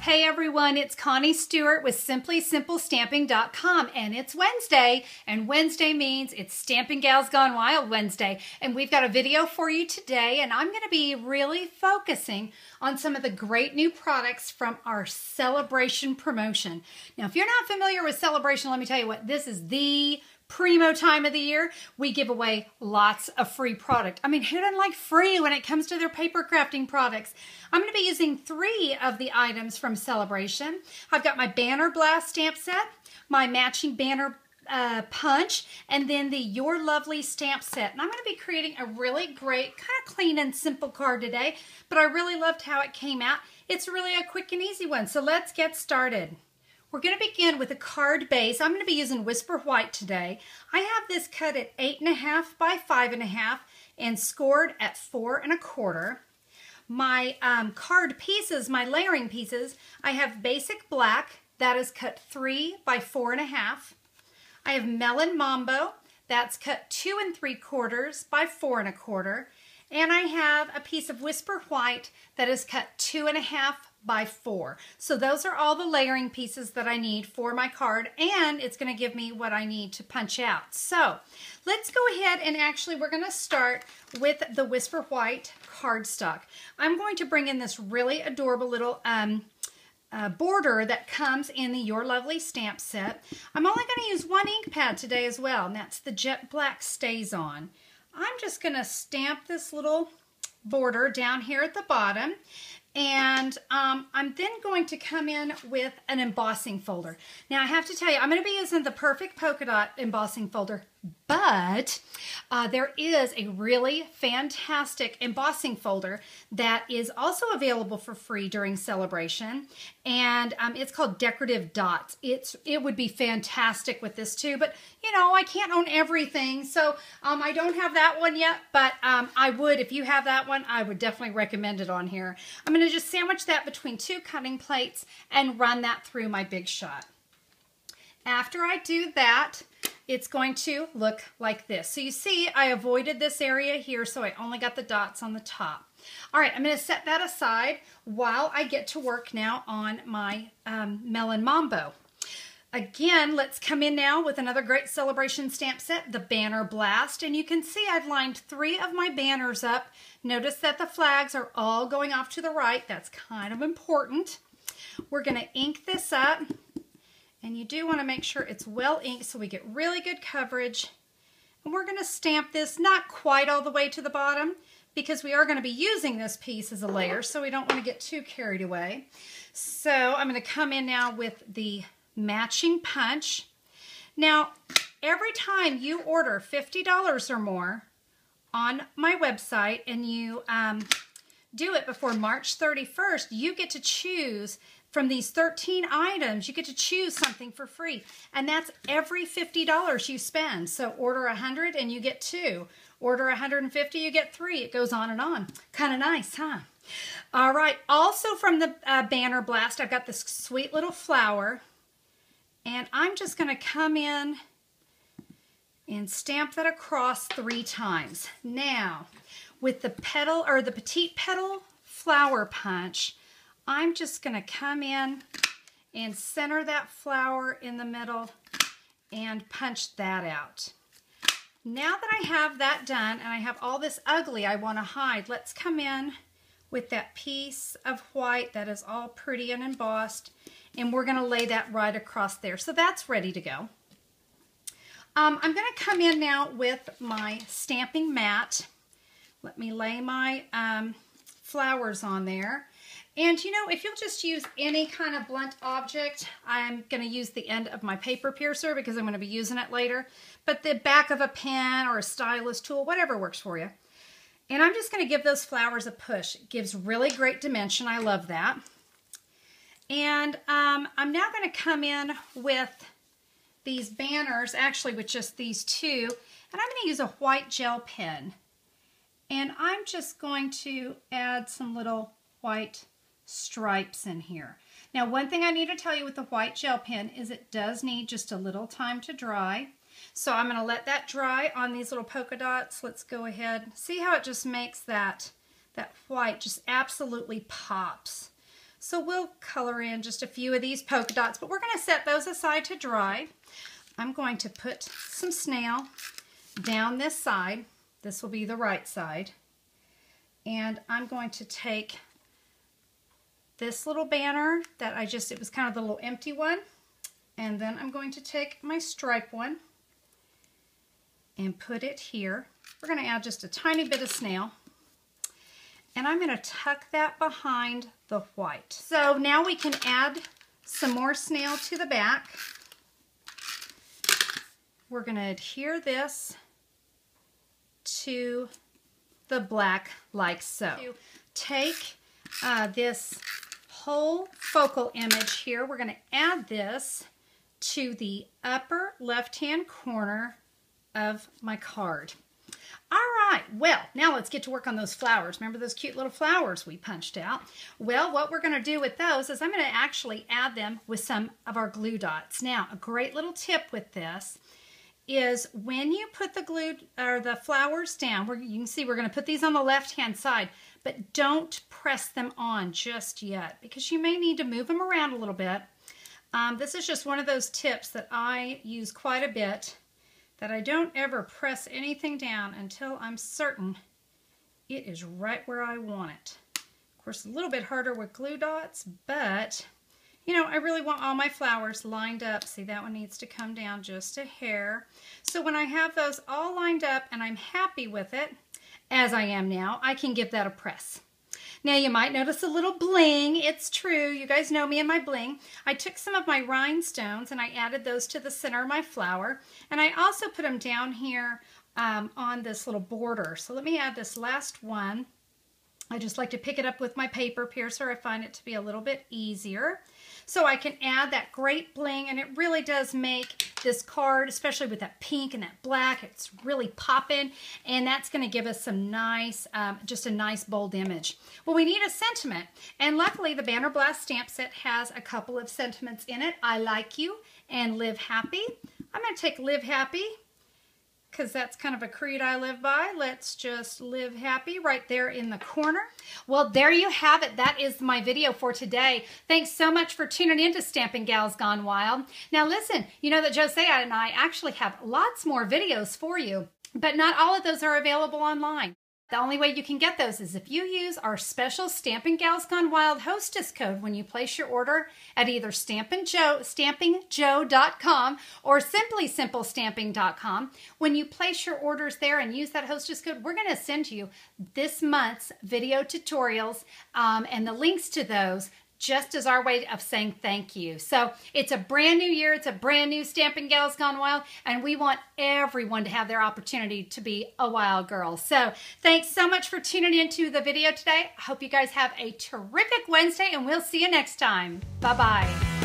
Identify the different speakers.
Speaker 1: Hey everyone, it's Connie Stewart with SimplySimpleStamping.com, and it's Wednesday, and Wednesday means it's Stampin' Gals Gone Wild Wednesday, and we've got a video for you today, and I'm going to be really focusing on some of the great new products from our Sale-a-Bration promotion. Now, if you're not familiar with Sale-a-Bration, let me tell you what, this is the primo time of the year. We give away lots of free product. I mean, who doesn't like free when it comes to their paper crafting products? I'm going to be using 3 of the items from Sale-a-Bration. I've got my Banner Blast stamp set, my matching banner punch, and then the Your Lovely stamp set. And I'm going to be creating a really great, kind of clean and simple card today, but I really loved how it came out. It's really a quick and easy one, so let's get started. We're going to begin with a card base. I'm going to be using Whisper White today. I have this cut at 8.5 by 5.5 and scored at 4 1/4. My card pieces, my layering pieces, I have Basic Black, that is cut 3 by 4 1/2. I have Melon Mambo, that's cut 2 3/4 by 4 1/4. And I have a piece of Whisper White that is cut 2 1/2 by 4. So those are all the layering pieces that I need for my card, and it's going to give me what I need to punch out. So let's go ahead and actually we're going to start with the Whisper White cardstock. I'm going to bring in this really adorable little border that comes in the Your Lovely stamp set. I'm only going to use 1 ink pad today as well, and that's the Jet Black StazOn. I'm just going to stamp this little border down here at the bottom, and I'm then going to come in with an embossing folder. Now I have to tell you, I'm going to be using the Perfect Polka Dot embossing folder, but there is a really fantastic embossing folder that is also available for free during Sale-a-Bration, and it's called Decorative Dots. It would be fantastic with this too, but you know, I can't own everything, so I don't have that one yet, but I would, if you have that one, I would definitely recommend it on here. I'm going to just sandwich that between 2 cutting plates and run that through my Big Shot. After I do that, it's going to look like this. So you see, I avoided this area here, so I only got the dots on the top. All right, I'm going to set that aside while I get to work now on my Melon Mambo. Again, let's come in now with another great Sale-a-Bration stamp set, the Banner Blast. And you can see I've lined 3 of my banners up. Notice that the flags are all going off to the right. That's kind of important. We're going to ink this up. And you do want to make sure it's well inked so we get really good coverage. And we're going to stamp this not quite all the way to the bottom because we are going to be using this piece as a layer, so we don't want to get too carried away. So I'm going to come in now with the matching punch. Now, every time you order $50 or more on my website and you do it before March 31st, you get to choose from these 13 items, you get to choose something for free. And that's every $50 you spend. So order 100 and you get 2. Order 150, you get 3. It goes on and on. Kind of nice, huh? All right. Also from the Banner Blast, I've got this sweet little flower. And I'm just going to come in and stamp that across 3 times. Now, with the petal or the Petite Petal Flower Punch, I'm just going to come in and center that flower in the middle and punch that out. Now that I have that done and I have all this ugly I want to hide, let's come in with that piece of white that is all pretty and embossed, and we're going to lay that right across there. So that's ready to go. I'm going to come in now with my stamping mat. Let me lay my flowers on there. And you know, if you'll just use any kind of blunt object, I'm going to use the end of my paper piercer because I'm going to be using it later, but the back of a pen or a stylus tool, whatever works for you. And I'm just going to give those flowers a push. It gives really great dimension. I love that. And I'm now going to come in with these banners, actually with just these 2, and I'm going to use a white gel pen. And I'm just going to add some little white stripes in here. Now, one thing I need to tell you with the white gel pen is it does need just a little time to dry. So I'm going to let that dry on these little polka dots. Let's go ahead. See how it just makes that white just absolutely pops. So we'll color in just a few of these polka dots, but we're going to set those aside to dry. I'm going to put some snail down this side. This will be the right side. And I'm going to take this little banner that it was kind of the little empty one. And then I'm going to take my stripe one and put it here. We're going to add just a tiny bit of snail. And I'm going to tuck that behind the white. So now we can add some more snail to the back. We're going to adhere this to the black like so. Take this whole focal image here. We're going to add this to the upper left-hand corner of my card. All right, well, now let's get to work on those flowers. Remember those cute little flowers we punched out? Well, what we're going to do with those is I'm going to actually add them with some of our glue dots. Now, a great little tip with this is when you put the glue or the flowers down, you can see we're going to put these on the left-hand side, but don't press them on just yet because you may need to move them around a little bit. This is just one of those tips that I use quite a bit, that I don't ever press anything down until I'm certain it is right where I want it. Of course, a little bit harder with glue dots, but you know, I really want all my flowers lined up. See, that one needs to come down just a hair. So when I have those all lined up and I'm happy with it, as I am now, I can give that a press. Now you might notice a little bling. It's true. You guys know me and my bling. I took some of my rhinestones and I added those to the center of my flower. And I also put them down here on this little border. So let me add this last one. I just like to pick it up with my paper piercer. I find it to be a little bit easier. So I can add that great bling, and it really does make this card, especially with that pink and that black, it's really popping, and that's going to give us some nice, just a nice bold image. Well, we need a sentiment, and luckily the Banner Blast stamp set has a couple of sentiments in it. I like you and live happy. I'm going to take live happy, because that's kind of a creed I live by. Let's just live happy right there in the corner. Well, there you have it. That is my video for today. Thanks so much for tuning in to Stampin' Gals Gone Wild. Now listen, you know that Josee and I actually have lots more videos for you, but not all of those are available online. The only way you can get those is if you use our special Stampin' Gals Gone Wild hostess code when you place your order at either stampingjoe.com or simplysimplestamping.com. When you place your orders there and use that hostess code, we're going to send you this month's video tutorials and the links to those, just as our way of saying thank you. So it's a brand new year. It's a brand new Stampin' Gals Gone Wild, and we want everyone to have their opportunity to be a wild girl. So thanks so much for tuning into the video today. I hope you guys have a terrific Wednesday, and we'll see you next time. Bye-bye.